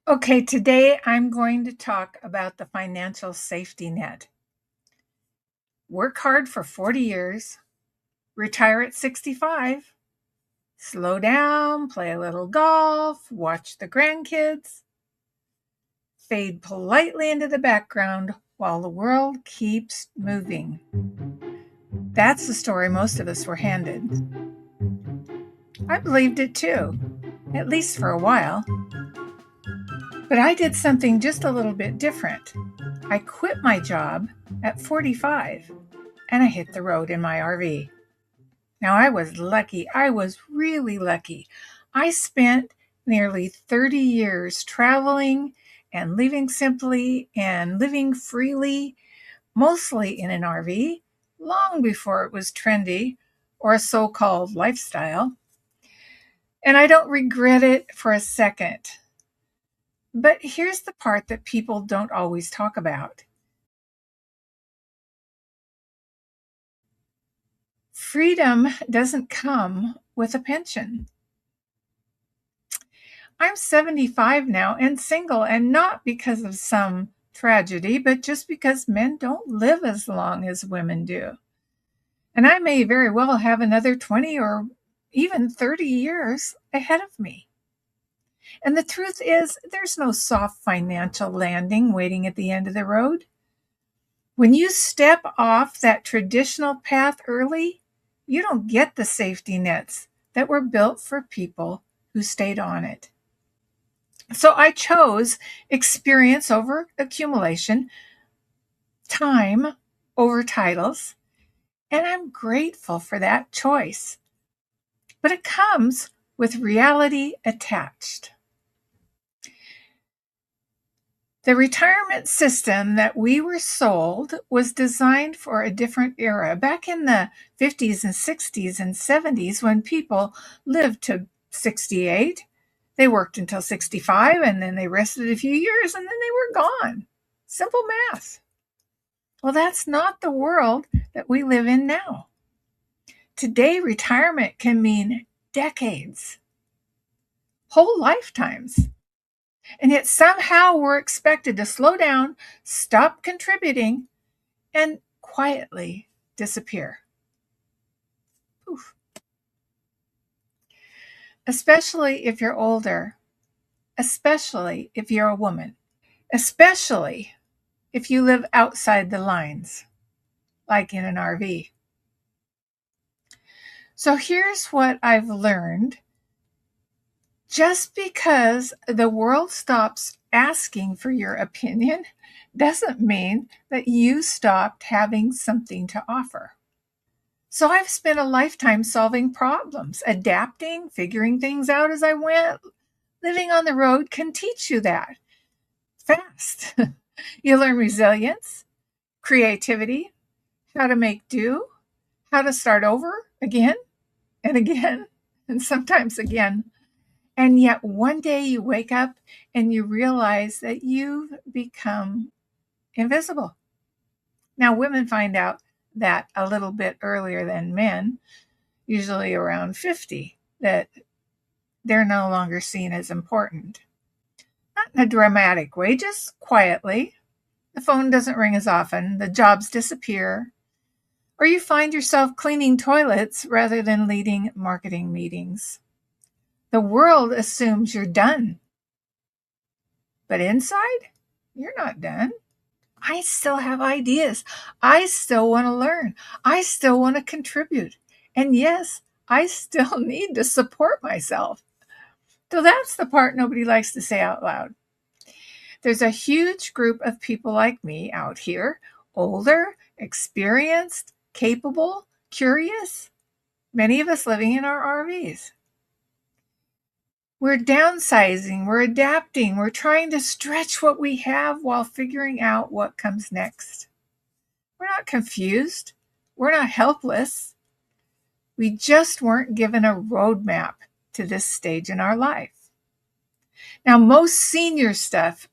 Okay, today I'm going to talk about the financial safety net. Work hard for 40 years, retire at 65, slow down, play a little golf, watch the grandkids, fade politely into the background while the world keeps moving. That's the story most of us were handed. I believed it too, at least for a while. But I did something just a little bit different. I quit my job at 45 and I hit the road in my RV. Now, I was lucky. I was really lucky. I spent nearly 30 years traveling and living simply and living freely, mostly in an RV, long before it was trendy or a so called lifestyle. And I don't regret it for a second. But here's the part that people don't always talk about. Freedom doesn't come with a pension. I'm 75 now and single, and not because of some tragedy, but just because men don't live as long as women do. And I may very well have another 20 or even 30 years ahead of me. And the truth is, there's no soft financial landing waiting at the end of the road. When you step off that traditional path early, you don't get the safety nets that were built for people who stayed on it. So I chose experience over accumulation, time over titles, and I'm grateful for that choice. But it comes with reality attached. The retirement system that we were sold was designed for a different era. Back in the 50s and 60s and 70s, when people lived to 68, they worked until 65 and then they rested a few years and then they were gone. Simple math. Well, that's not the world that we live in now. Today, retirement can mean decades, whole lifetimes. And yet somehow we're expected to slow down, stop contributing, and quietly disappear. Poof. Especially if you're older, especially if you're a woman, especially if you live outside the lines, like in an RV. So here's what I've learned. Just because the world stops asking for your opinion doesn't mean that you stopped having something to offer. So I've spent a lifetime solving problems, adapting, figuring things out as I went. Living on the road can teach you that fast. You learn resilience, creativity, how to make do, how to start over again and again, and sometimes again. And yet one day you wake up and you realize that you've become invisible. Now, women find out that a little bit earlier than men, usually around 50, that they're no longer seen as important. Not in a dramatic way, just quietly. The phone doesn't ring as often, the jobs disappear, or you find yourself cleaning toilets rather than leading marketing meetings. The world assumes you're done. But inside, you're not done. I still have ideas. I still want to learn. I still want to contribute. And yes, I still need to support myself. So that's the part nobody likes to say out loud. There's a huge group of people like me out here, older, experienced, capable, curious, many of us living in our RVs. We're downsizing, we're adapting, we're trying to stretch what we have while figuring out what comes next. We're not confused. We're not helpless. We just weren't given a roadmap to this stage in our life. Now, most senior stuff,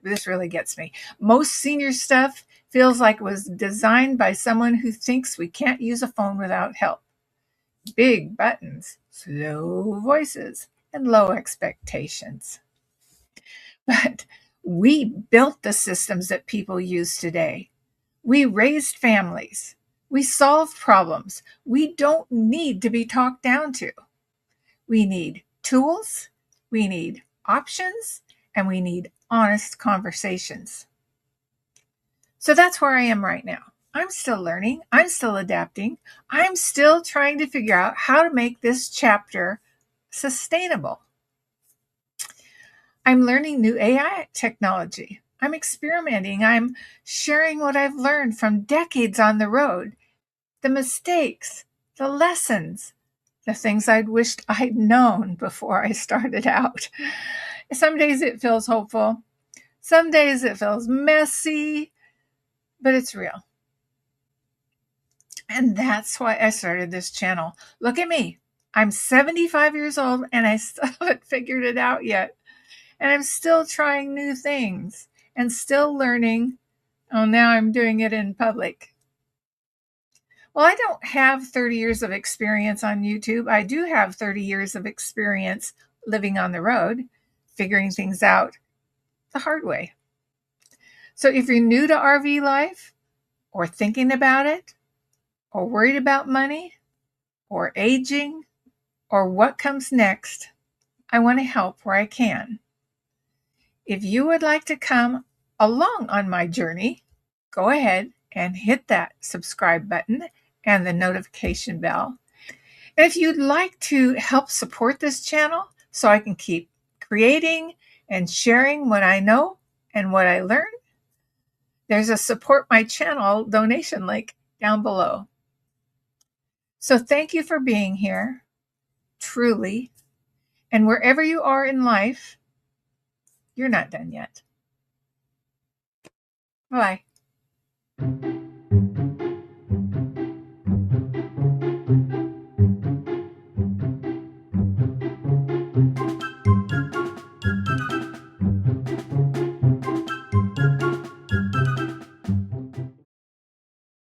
this really gets me. Most senior stuff feels like it was designed by someone who thinks we can't use a phone without help. Big buttons, slow voices, and low expectations. But we built the systems that people use today. We raised families. We solved problems. We don't need to be talked down to. We need tools, we need options, and we need honest conversations. So that's where I am right now. I'm still learning. I'm still adapting. I'm still trying to figure out how to make this chapter sustainable. I'm learning new AI technology. I'm experimenting. I'm sharing what I've learned from decades on the road, the mistakes, the lessons, the things I'd wished I'd known before I started out. Some days it feels hopeful. Some days it feels messy, but it's real. And that's why I started this channel. Look at me. I'm 75 years old and I still haven't figured it out yet. And I'm still trying new things and still learning. Oh, now I'm doing it in public. Well, I don't have 30 years of experience on YouTube. I do have 30 years of experience living on the road, figuring things out the hard way. So if you're new to RV life, or thinking about it, or worried about money, or aging, or what comes next, I want to help where I can. If you would like to come along on my journey, go ahead and hit that subscribe button and the notification bell. And if you'd like to help support this channel so I can keep creating and sharing what I know and what I learn, there's a support my channel donation link down below. So thank you for being here, truly. And wherever you are in life, you're not done yet. Bye.